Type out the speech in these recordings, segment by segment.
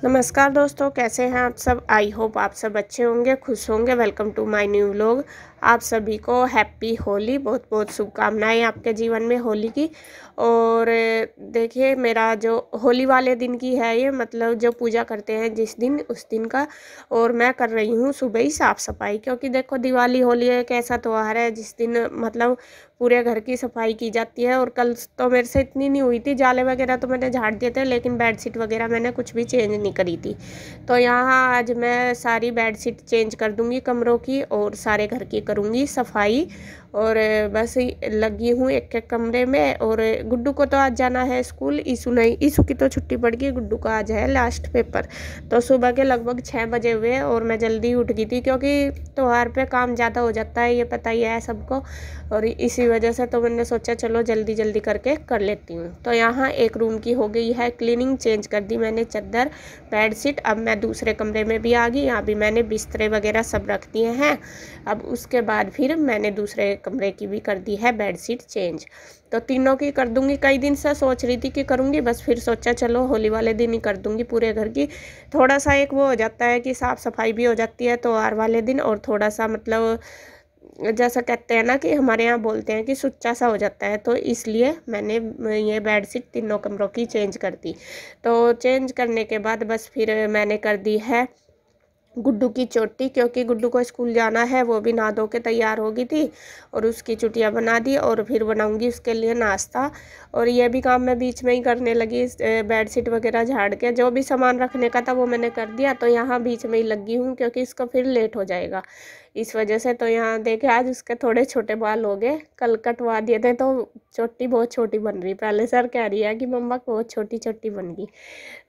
नमस्कार दोस्तों, कैसे हैं आप सब। आई होप आप सब अच्छे होंगे, खुश होंगे। Welcome to my new vlog. आप सभी को हैप्पी होली, बहुत बहुत शुभकामनाएं आपके जीवन में होली की। और देखिए, मेरा जो होली वाले दिन की है ये, मतलब जो पूजा करते हैं जिस दिन, उस दिन का। और मैं कर रही हूँ सुबह ही साफ़ सफाई, क्योंकि देखो दिवाली होली एक ऐसा त्यौहार है जिस दिन मतलब पूरे घर की सफाई की जाती है। और कल तो मेरे से इतनी नहीं हुई थी, जाले वगैरह तो मैंने झाड़ दिए थे, लेकिन बेडशीट वगैरह मैंने कुछ भी चेंज नहीं करी थी। तो यहाँ आज मैं सारी बेडशीट चेंज कर दूंगी कमरों की, और सारे घर की करूँगी सफाई। और बस लगी हूँ एक एक कमरे में। और गुड्डू को तो आज जाना है स्कूल, ईशु नहीं, ईशु की तो छुट्टी पड़ गई, गुड्डू का आज है लास्ट पेपर। तो सुबह के लगभग 6 बजे हुए और मैं जल्दी उठ गई थी, क्योंकि त्योहार पे काम ज़्यादा हो जाता है, ये पता ही है सबको। और इसी वजह से तो मैंने सोचा चलो जल्दी जल्दी करके कर लेती हूँ। तो यहाँ एक रूम की हो गई है क्लीनिंग, चेंज कर दी मैंने चादर बेडशीट। अब मैं दूसरे कमरे में भी आ गई, यहाँ भी मैंने बिस्तरे वगैरह सब रख दिए हैं। अब उसके बाद फिर मैंने दूसरे कमरे की भी कर दी है बेडशीट चेंज। तो तीनों की कर दूंगी। कई दिन से सोच रही थी कि करूंगी, बस फिर सोचा चलो होली वाले दिन ही कर दूंगी पूरे घर की। थोड़ा सा एक वो हो जाता है कि साफ़ सफाई भी हो जाती है त्योहार वाले दिन, और थोड़ा सा मतलब जैसा कहते हैं ना कि हमारे यहाँ बोलते हैं कि सुच्चा सा हो जाता है। तो इसलिए मैंने ये बेडशीट तीनों कमरों की चेंज कर दी। तो चेंज करने के बाद बस फिर मैंने कर दी है गुड्डू की चोटी, क्योंकि गुड्डू को स्कूल जाना है। वो भी नहा धो के तैयार हो गई थी, और उसकी चुटिया बना दी। और फिर बनाऊंगी उसके लिए नाश्ता। और ये भी काम मैं बीच में ही करने लगी, बेडशीट वगैरह झाड़ के जो भी सामान रखने का था वो मैंने कर दिया। तो यहाँ बीच में ही लगी हूँ, क्योंकि इसको फिर लेट हो जाएगा इस वजह से। तो यहाँ देखे, आज उसके थोड़े छोटे बाल हो गए, कल कटवा दिए थे, तो चोटी बहुत छोटी बन रही। पहले सर कह रही है कि मम्मा बहुत छोटी छोटी बन गई।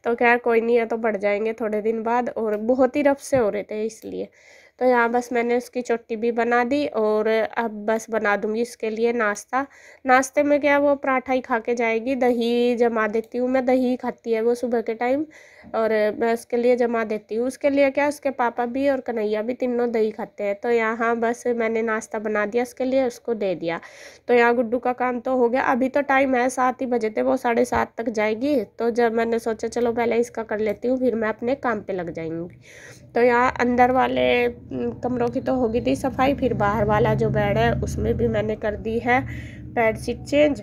तो खैर कोई नहीं है, तो बढ़ जाएंगे थोड़े दिन बाद। और बहुत ही रफ से हो रहे थे इसलिए। तो यहाँ बस मैंने उसकी चोटी भी बना दी, और अब बस बना दूंगी उसके लिए नाश्ता। नाश्ते में क्या, वो पराठा ही खा के जाएगी। दही जमा देती हूँ मैं, दही खाती है वो सुबह के टाइम, और मैं उसके लिए जमा देती हूँ। उसके लिए क्या, उसके पापा भी और कन्हैया भी तीनों दही खाते हैं। तो यहाँ बस मैंने नाश्ता बना दिया उसके लिए, उसको दे दिया। तो यहाँ गुड्डू का काम तो हो गया। अभी तो टाइम है, 7 ही बजे थे, वो 7:30 तक जाएगी। तो जब मैंने सोचा चलो पहले इसका कर लेती हूँ, फिर मैं अपने काम पे लग जाऊंगी। तो यहाँ अंदर वाले कमरों की तो हो गई थी सफाई। फिर बाहर वाला जो बेड है उसमें भी मैंने कर दी है बेडशीट चेंज।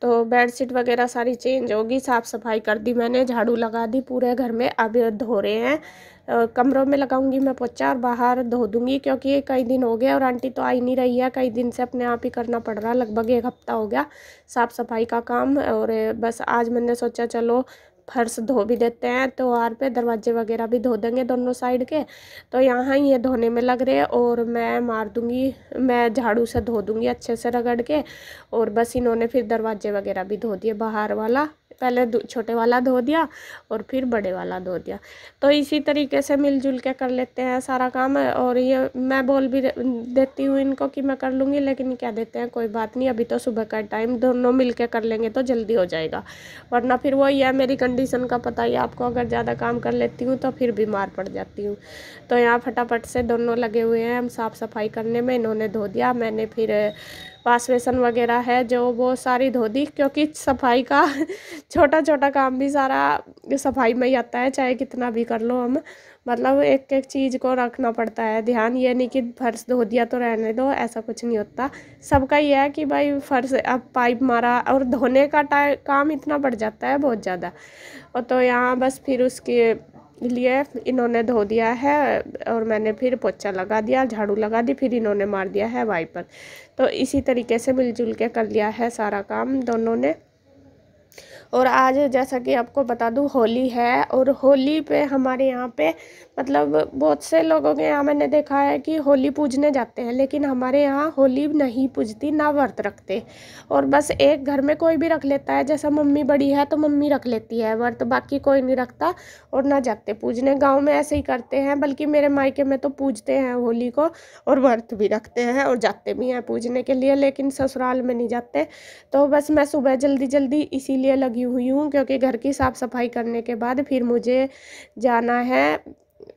तो बेडशीट वगैरह सारी चेंज होगी, साफ़ सफाई कर दी मैंने, झाड़ू लगा दी पूरे घर में। अब धो रहे हैं, कमरों में लगाऊंगी मैं पोछा, और बाहर धो दूंगी, क्योंकि कई दिन हो गए और आंटी तो आई नहीं रही है। कई दिन से अपने आप ही करना पड़ रहा, लगभग 1 हफ्ता हो गया साफ़ सफाई का काम। और बस आज मैंने सोचा चलो फर्श धो भी देते हैं, त्योहार पे दरवाजे वगैरह भी धो देंगे दोनों साइड के। तो यहाँ ये धोने में लग रहे हैं, और मैं मार दूंगी, मैं झाड़ू से धो दूंगी अच्छे से रगड़ के। और बस इन्होंने फिर दरवाजे वगैरह भी धो दिए, बाहर वाला पहले छोटे वाला धो दिया, और फिर बड़े वाला धो दिया। तो इसी तरीके से मिलजुल के कर लेते हैं सारा काम। और ये मैं बोल भी देती हूँ इनको कि मैं कर लूँगी, लेकिन क्या देते हैं, कोई बात नहीं, अभी तो सुबह का टाइम, दोनों मिल के कर लेंगे तो जल्दी हो जाएगा। वरना फिर वही है, मेरी कंडीशन का पता ही है आपको, अगर ज़्यादा काम कर लेती हूँ तो फिर बीमार पड़ जाती हूँ। तो यहाँ फटाफट से दोनों लगे हुए हैं हम साफ़ सफाई करने में। इन्होंने धो दिया, मैंने फिर वाश बेसन वगैरह है जो वो सारी धो दी, क्योंकि सफाई का छोटा छोटा काम भी सारा सफाई में ही आता है, चाहे कितना भी कर लो हम। मतलब एक एक चीज़ को रखना पड़ता है ध्यान, ये नहीं कि फर्श धो दिया तो रहने दो, ऐसा कुछ नहीं होता। सबका ये है कि भाई फर्श अब पाइप मारा, और धोने का काम इतना बढ़ जाता है बहुत ज़्यादा। और तो यहाँ बस फिर उसके लिए इन्होंने धो दिया है, और मैंने फिर पोछा लगा दिया, झाड़ू लगा दी, फिर इन्होंने मार दिया है वाइपर। तो इसी तरीके से मिलजुल के कर लिया है सारा काम दोनों ने। और आज जैसा कि आपको बता दूं होली है, और होली पे हमारे यहाँ पे मतलब बहुत से लोगों के यहाँ मैंने देखा है कि होली पूजने जाते हैं, लेकिन हमारे यहाँ होली नहीं पूजती, ना व्रत रखते। और बस एक घर में कोई भी रख लेता है, जैसा मम्मी बड़ी है तो मम्मी रख लेती है व्रत, बाकी कोई नहीं रखता और ना जाते पूजने। गाँव में ऐसे ही करते हैं, बल्कि मेरे मायके में तो पूजते हैं होली को, और व्रत भी रखते हैं और जाते भी हैं पूजने के लिए, लेकिन ससुराल में नहीं जाते। तो बस मैं सुबह जल्दी जल्दी इसीलिए लगी हुई हूँ, क्योंकि घर की साफ़ सफाई करने के बाद फिर मुझे जाना है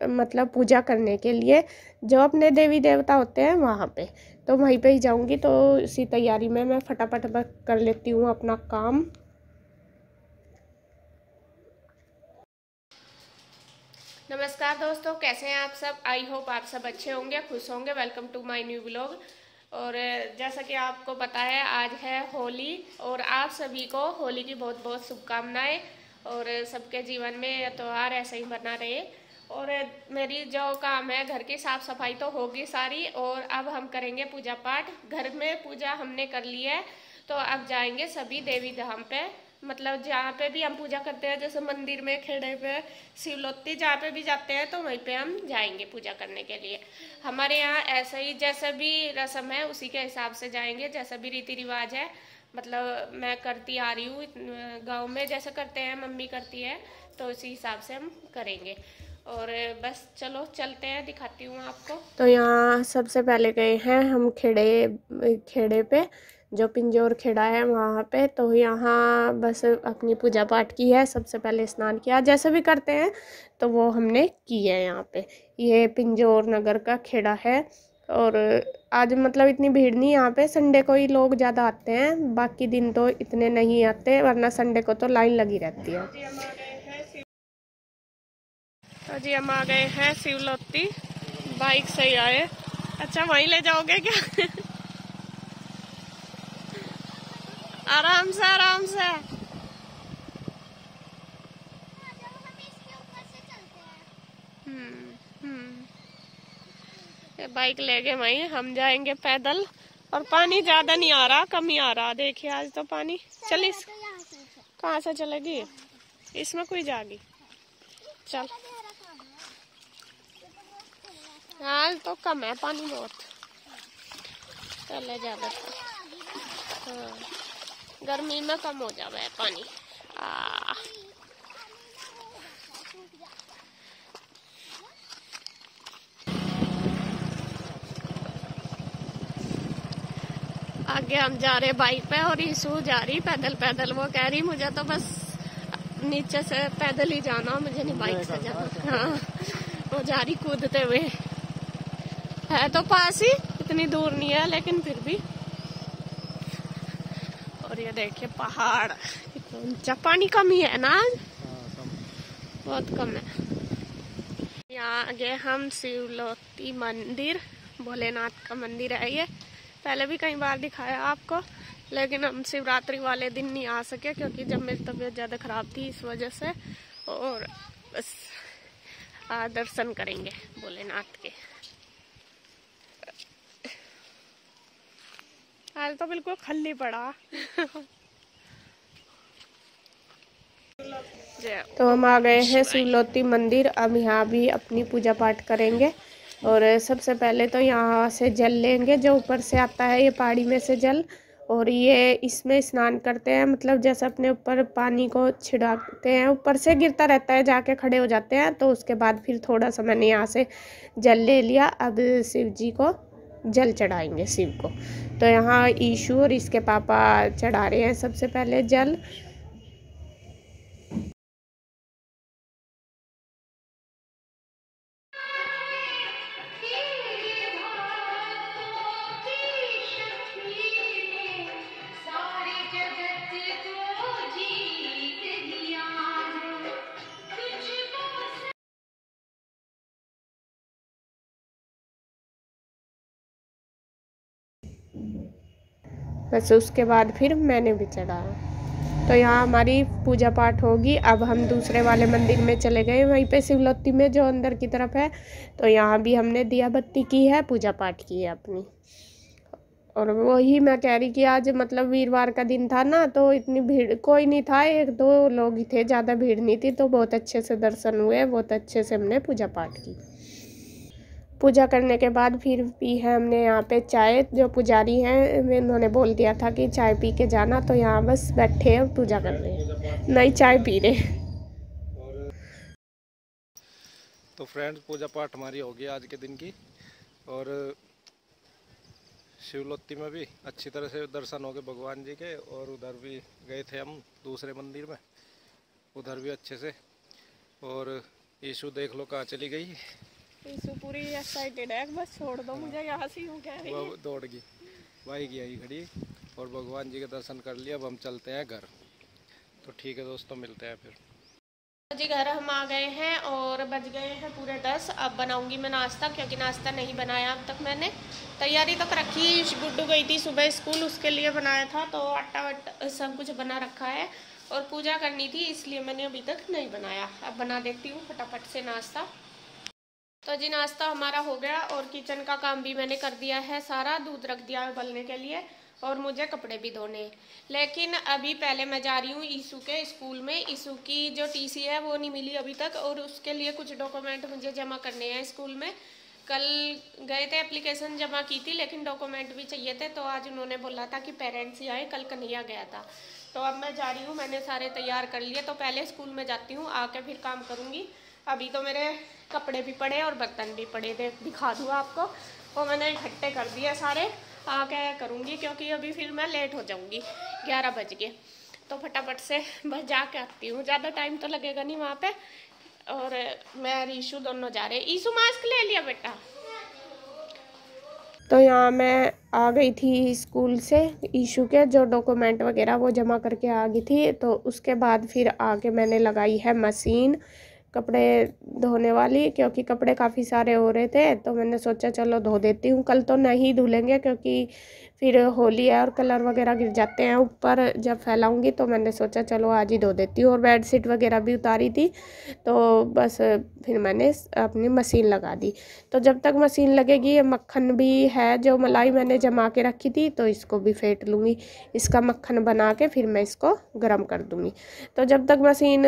मतलब पूजा करने के लिए, जो अपने देवी देवता होते हैं वहाँ पे। तो वहीं पे ही जाऊंगी। तो इसी तैयारी में मैं फटाफट कर लेती हूँ अपना काम। नमस्कार दोस्तों, कैसे हैं आप सब? आई होप आप सब अच्छे होंगे, खुश होंगे। Welcome to my new vlog. और जैसा कि आपको पता है, आज है होली और आप सभी को होली की बहुत बहुत शुभकामनाएं। और सबके जीवन में यह त्यौहार ऐसे ही बना रहे। और मेरी जो काम है, घर की साफ सफाई तो होगी सारी, और अब हम करेंगे पूजा पाठ। घर में पूजा हमने कर ली है, तो अब जाएंगे सभी देवी धाम पे, मतलब जहाँ पे भी हम पूजा करते हैं, जैसे मंदिर में, खेड़े पे, शिवलोत्ती, जहाँ पे भी जाते हैं तो वहीं पे हम जाएंगे पूजा करने के लिए। हमारे यहाँ ऐसा ही जैसा भी रस्म है उसी के हिसाब से जाएंगे, जैसा भी रीति रिवाज है। मतलब मैं करती आ रही हूँ, गाँव में जैसे करते हैं, मम्मी करती है, तो उसी हिसाब से हम करेंगे। और बस चलो चलते हैं, दिखाती हूँ आपको। तो यहाँ सबसे पहले गए हैं हम खेड़े पे, जो पिंजौर खेड़ा है वहाँ पे। तो यहाँ बस अपनी पूजा पाठ की है, सबसे पहले स्नान किया, जैसे भी करते हैं तो वो हमने की है यहाँ पे। ये पिंजौर नगर का खेड़ा है। और आज मतलब इतनी भीड़ नहीं यहाँ पे, संडे को ही लोग ज़्यादा आते हैं, बाकी दिन तो इतने नहीं आते, वरना संडे को तो लाइन लगी रहती है। तो जी हम आ गए हैं शिवलोत्ती, बाइक से ही आए। अच्छा, वहीं ले जाओगे क्या? आराम से आराम से। ये बाइक ले गए वहीं, हम जाएंगे पैदल। और पानी ज्यादा नहीं आ रहा, कम ही आ रहा, देखिए आज तो पानी। चलिए, कहाँ से चलेगी? इसमें कोई जाएगी? चल, आज तो कम है पानी बहुत, चले ज्यादा। हाँ, गर्मी में कम हो जावे पानी। आगे हम जा रहे बाइक पे और ईशु जा रही पैदल पैदल। वो कह रही मुझे तो बस नीचे से पैदल ही जाना, मुझे नहीं बाइक से जाना। हाँ, वो जा रही कूदते हुए। है तो पास ही, इतनी दूर नहीं है लेकिन फिर भी। और ये देखिए पहाड़ कितना ऊंचा। पानी कम ही है ना, बहुत कम है। यहाँ आगे हम शिवलोत्ती मंदिर, भोलेनाथ का मंदिर है ये। पहले भी कई बार दिखाया आपको, लेकिन हम शिवरात्रि वाले दिन नहीं आ सके क्योंकि जब मेरी तबीयत ज़्यादा ख़राब थी, इस वजह से। और बस दर्शन करेंगे भोलेनाथ के। आज तो बिल्कुल खाली पड़ा। तो हम आ गए हैं शिवलोत्ती मंदिर। अब यहाँ भी अपनी पूजा पाठ करेंगे। और सबसे पहले तो यहाँ से जल लेंगे, जो ऊपर से आता है, ये पहाड़ी में से जल। और ये इसमें स्नान करते हैं, मतलब जैसे अपने ऊपर पानी को छिड़कते हैं, ऊपर से गिरता रहता है, जाके खड़े हो जाते हैं। तो उसके बाद फिर थोड़ा सा मैंने यहाँ से जल ले लिया। अब शिव जी को जल चढ़ाएंगे, शिव को। तो यहाँ ईशु और इसके पापा चढ़ा रहे हैं सबसे पहले जल। बस उसके बाद फिर मैंने भी चढ़ाया। तो यहाँ हमारी पूजा पाठ होगी। अब हम दूसरे वाले मंदिर में चले गए, वहीं पे शिवलोत्ती में जो अंदर की तरफ है। तो यहाँ भी हमने दिया बत्ती की है, पूजा पाठ की है अपनी। और वही मैं कह रही कि आज मतलब वीरवार का दिन था ना, तो इतनी भीड़ कोई नहीं था, एक दो लोग ही थे, ज़्यादा भीड़ नहीं थी। तो बहुत अच्छे से दर्शन हुए, बहुत अच्छे से हमने पूजा पाठ की। पूजा करने के बाद फिर पी है हमने यहाँ पे चाय। जो पुजारी हैं उन्होंने बोल दिया था कि चाय पी के जाना, तो यहाँ बस बैठे हैं, पूजा कर रहे हैं, नहीं चाय पी रहे। तो फ्रेंड्स, पूजा पाठ हमारी होगी आज के दिन की। और शिवलोत्ती में भी अच्छी तरह से दर्शन हो गए भगवान जी के। और उधर भी गए थे हम दूसरे मंदिर में, उधर भी अच्छे से। और ईशु देख लो कहाँ चली गई। ईशु पूरी एक्साइटेड है, बस छोड़ दो मुझे यहाँ से, यूँ कह रही है। वो दौड़ गई, बाइक यही खड़ी और भगवान जी के दर्शन कर लिया। अब हम चलते हैं घर। तो ठीक है दोस्तों, मिलते हैं फिर। जी घर हम आ गए हैं और बज गए हैं पूरे 10। अब बनाऊंगी मैं नाश्ता, क्योंकि नाश्ता नहीं बनाया अब तक मैंने। तैयारी तो रखी, गुड्डू गई थी सुबह स्कूल, उसके लिए बनाया था, तो आटा वाटा सब कुछ बना रखा है और पूजा करनी थी, इसलिए मैंने अभी तक नहीं बनाया। अब बना देती हूँ फटाफट से नाश्ता। तो जी नाश्ता हमारा हो गया और किचन का काम भी मैंने कर दिया है सारा। दूध रख दिया है उबलने के लिए और मुझे कपड़े भी धोने। लेकिन अभी पहले मैं जा रही हूँ ईशु के स्कूल में। ईशु की जो टीसी है वो नहीं मिली अभी तक, और उसके लिए कुछ डॉक्यूमेंट मुझे जमा करने हैं स्कूल में। कल गए थे, एप्लीकेशन जमा की थी, लेकिन डॉक्यूमेंट भी चाहिए थे, तो आज उन्होंने बोला था कि पेरेंट्स ही आए। कल कन्हैया गया था, तो अब मैं जा रही हूँ। मैंने सारे तैयार कर लिए, तो पहले स्कूल में जाती हूँ, आके फिर काम करूँगी। अभी तो मेरे कपड़े भी पड़े और बर्तन भी पड़े थे, दिखा दूँ आपको। वो मैंने इकट्ठे कर दिए सारे, आके करूँगी, क्योंकि अभी फिर मैं लेट हो जाऊँगी। 11 बज गए, तो फटाफट से बस जाके आती हूँ। ज़्यादा टाइम तो लगेगा नहीं वहाँ पे। और मैं और ईशु दोनों जा रहे हैं। ईशु मास्क ले लिया बेटा। तो यहाँ मैं आ गई थी स्कूल से। ईशू के जो डॉक्यूमेंट वगैरह वो जमा करके आ गई थी, तो उसके बाद फिर आके मैंने लगाई है मशीन कपड़े धोने वाली, क्योंकि कपड़े काफ़ी सारे हो रहे थे, तो मैंने सोचा चलो धो देती हूँ। कल तो नहीं धुलेंगे, क्योंकि फिर होली है और कलर वगैरह गिर जाते हैं ऊपर जब फैलाऊंगी, तो मैंने सोचा चलो आज ही धो देती हूँ। और बेडशीट वगैरह भी उतारी थी, तो बस फिर मैंने अपनी मशीन लगा दी। तो जब तक मशीन लगेगी, ये मक्खन भी है जो मलाई मैंने जमा के रखी थी, तो इसको भी फेंट लूँगी। इसका मक्खन बना के फिर मैं इसको गर्म कर दूँगी। तो जब तक मशीन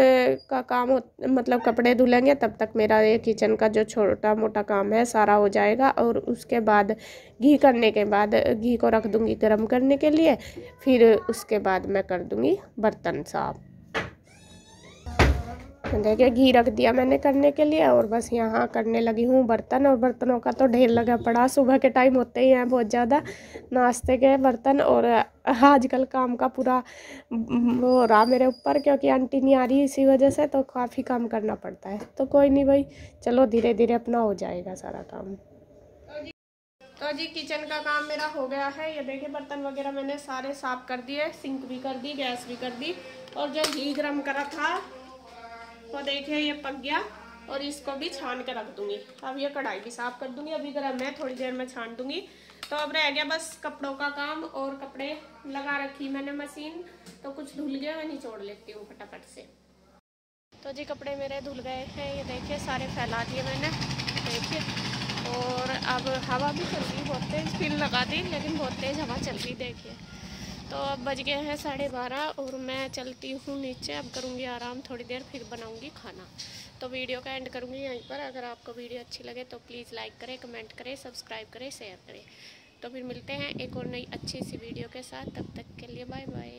का काम मतलब कपड़े धुलेंगे, तब तक मेरा ये किचन का जो छोटा मोटा काम है सारा हो जाएगा। और उसके बाद घी करने के बाद घी को रख दूँगी गर्म करने के लिए, फिर उसके बाद मैं कर दूँगी बर्तन साफ। देखिए घी रख दिया मैंने करने के लिए, और बस यहाँ करने लगी हूँ बर्तन। और बर्तनों का तो ढेर लगा पड़ा, सुबह के टाइम होते ही हैं बहुत ज़्यादा नाश्ते के बर्तन। और आजकल काम का पूरा वो हो रहा मेरे ऊपर, क्योंकि आंटी नहीं आ रही, इसी वजह से तो काफ़ी काम करना पड़ता है। तो कोई नहीं भाई, चलो धीरे धीरे अपना हो जाएगा सारा काम। तो जी किचन का काम मेरा हो गया है। ये देखिए बर्तन वगैरह मैंने सारे साफ कर दिए, सिंक भी कर दी, गैस भी कर दी। और जो घी गर्म करा था वो देखिए ये पक गया, और इसको भी छान के रख दूंगी। अब ये कढ़ाई भी साफ कर दूंगी, अभी गर्म है, थोड़ी देर में छान दूंगी। तो अब रह गया बस कपड़ों का काम, और कपड़े लगा रखी मैंने मशीन, तो कुछ धुल गया, मैं निचोड़ लेती हूँ फटाफट से। तो जी कपड़े मेरे धुल गए हैं, ये देखिए सारे फैला दिए मैंने, देखिए। और अब हवा भी चल रही, बहुत तेज पिन लगा दी, लेकिन बहुत तेज हवा चल रही, देखिए। तो अब बज गए हैं 12:30 और मैं चलती हूँ नीचे। अब करूँगी आराम थोड़ी देर, फिर बनाऊँगी खाना। तो वीडियो का एंड करूँगी यहीं पर। अगर आपको वीडियो अच्छी लगे तो प्लीज़ लाइक करें, कमेंट करें, सब्सक्राइब करें, शेयर करें। तो फिर मिलते हैं एक और नई अच्छी सी वीडियो के साथ। तब तक के लिए बाय बाय।